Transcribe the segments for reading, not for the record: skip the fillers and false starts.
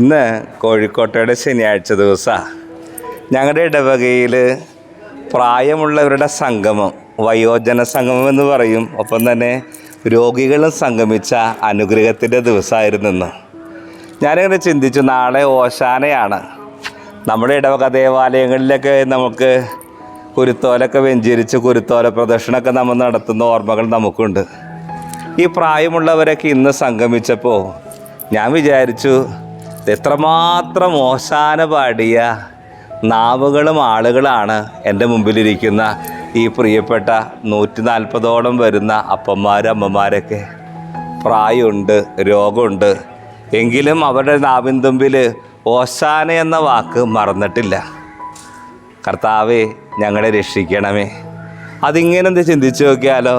ഇന്ന് കോഴിക്കോട്ടയുടെ ശനിയാഴ്ച ദിവസമാണ്. ഞങ്ങളുടെ ഇടവകയിൽ പ്രായമുള്ളവരുടെ സംഗമം, വയോജന സംഗമം എന്ന് പറയും. ഒപ്പം തന്നെ രോഗികളും സംഗമിച്ച അനുഗ്രഹത്തിൻ്റെ ദിവസമായിരുന്നു ഇന്ന്. ഞാനിങ്ങനെ ചിന്തിച്ചു, നാളെ ഓശാനയാണ്. നമ്മുടെ ഇടവക ദേവാലയങ്ങളിലൊക്കെ നമുക്ക് കുരുത്തോലൊക്കെ വെഞ്ചരിച്ച് കുരുത്തോല പ്രദക്ഷിണമൊക്കെ നമ്മൾ നടത്തുന്ന ഓർമ്മകൾ നമുക്കുണ്ട്. ഈ പ്രായമുള്ളവരൊക്കെ ഇന്ന് സംഗമിച്ചപ്പോൾ ഞാൻ വിചാരിച്ചു, എത്രമാത്രം ഓശാന പാടിയ നാവുകളും ആളുകളാണ് എൻ്റെ മുമ്പിലിരിക്കുന്ന ഈ പ്രിയപ്പെട്ട 140ഓളം വരുന്ന അപ്പന്മാരും അമ്മമാരൊക്കെ. പ്രായമുണ്ട്, രോഗമുണ്ട്, എങ്കിലും അവരുടെ നാവിൻ തുമ്പിൽ ഓശാന എന്ന വാക്ക് മറന്നിട്ടില്ല. കർത്താവേ, ഞങ്ങളെ രക്ഷിക്കണമേ. അതിങ്ങനെ ചിന്തിച്ച് നോക്കിയാലോ,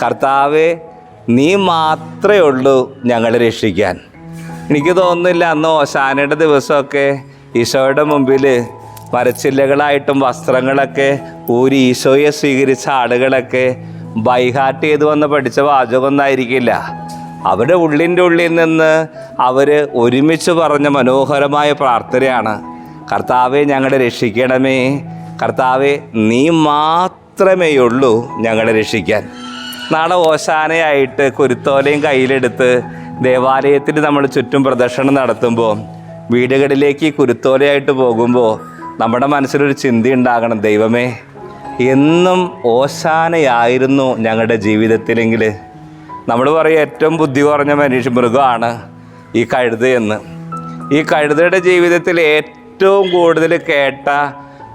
കർത്താവേ, നീ മാത്രമേ ഉള്ളൂ ഞങ്ങളെ രക്ഷിക്കാൻ. എനിക്ക് തോന്നുന്നില്ല അന്ന് ഓശാനയുടെ ദിവസമൊക്കെ ഈശോയുടെ മുമ്പിൽ മരച്ചില്ലകളായിട്ടും വസ്ത്രങ്ങളൊക്കെ ഊരി ഈശോയെ സ്വീകരിച്ച ആളുകളൊക്കെ ബൈഹാർട്ട് ചെയ്ത് വന്ന് പഠിച്ച വാചകമൊന്നായിരിക്കില്ല. അവരുടെ ഉള്ളിൻ്റെ ഉള്ളിൽ നിന്ന് അവർ ഒരുമിച്ച് പറഞ്ഞ മനോഹരമായ പ്രാർത്ഥനയാണ്, കർത്താവെ ഞങ്ങളെ രക്ഷിക്കണമേ, കർത്താവെ നീ മാത്രമേ ഉള്ളൂ ഞങ്ങളെ രക്ഷിക്കാൻ. നാളെ ഓശാനയായിട്ട് കുരുത്തോലയും കയ്യിലെടുത്ത് ദേവാലയത്തിൽ നമ്മൾ ചുറ്റും പ്രദക്ഷിണം നടത്തുമ്പോൾ, വീടുകളിലേക്ക് കുരുത്തോലയായിട്ട് പോകുമ്പോൾ നമ്മുടെ മനസ്സിലൊരു ചിന്തയുണ്ടാകണം, ദൈവമേ, എന്നും ഓശാനയായിരുന്നു ഞങ്ങളുടെ ജീവിതത്തിലെങ്കിൽ. നമ്മൾ പറയും ഏറ്റവും ബുദ്ധി കുറഞ്ഞ മൃഗമാണ് ഈ കഴുത എന്ന്. ഈ കഴുതയുടെ ജീവിതത്തിൽ ഏറ്റവും കൂടുതൽ കേട്ട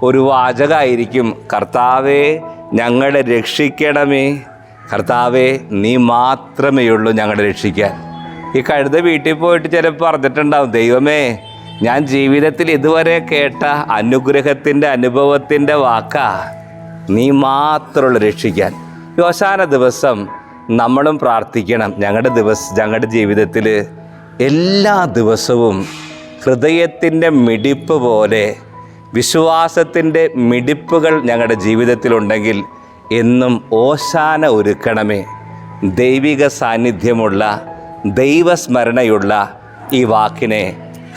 ഒരു വാചകമായിരിക്കും, കർത്താവേ ഞങ്ങളെ രക്ഷിക്കണമേ, കർത്താവേ നീ മാത്രമേ ഉള്ളൂ ഞങ്ങളെ രക്ഷിക്കാൻ. ഈ കഴുത വീട്ടിൽ പോയിട്ട് ചിലപ്പോൾ പറഞ്ഞിട്ടുണ്ടാവും, ദൈവമേ, ഞാൻ ജീവിതത്തിൽ ഇതുവരെ കേട്ട അനുഗ്രഹത്തിൻ്റെ അനുഭവത്തിൻ്റെ വാക്കാ, നീ മാത്രമുള്ള രക്ഷിക്കാൻ. ഓശാന ദിവസം നമ്മളും പ്രാർത്ഥിക്കണം. ഞങ്ങളുടെ ജീവിതത്തിൽ എല്ലാ ദിവസവും ഹൃദയത്തിൻ്റെ മിടിപ്പ് പോലെ വിശ്വാസത്തിൻ്റെ മിടിപ്പുകൾ ഞങ്ങളുടെ ജീവിതത്തിലുണ്ടെങ്കിൽ എന്നും ഓശാന ഒരുക്കണമേ. ദൈവിക സാന്നിധ്യമുള്ള, ദൈവസ്മരണയുള്ള ഈ വാക്കിനെ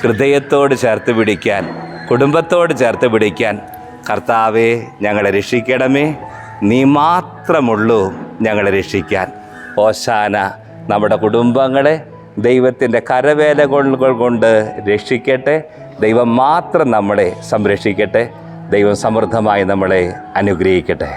ഹൃദയത്തോട് ചേർത്ത് പിടിക്കാൻ, കുടുംബത്തോട് ചേർത്ത് പിടിക്കാൻ, കർത്താവേ ഞങ്ങളെ രക്ഷിക്കണമേ, നീ മാത്രമുള്ളൂ ഞങ്ങളെ രക്ഷിക്കാൻ. ഓശാന നമ്മുടെ കുടുംബങ്ങളെ ദൈവത്തിൻ്റെ കരവേലകൾ കൊണ്ട് രക്ഷിക്കട്ടെ. ദൈവം മാത്രം നമ്മളെ സംരക്ഷിക്കട്ടെ. ദൈവം സമൃദ്ധമായി നമ്മളെ അനുഗ്രഹിക്കട്ടെ.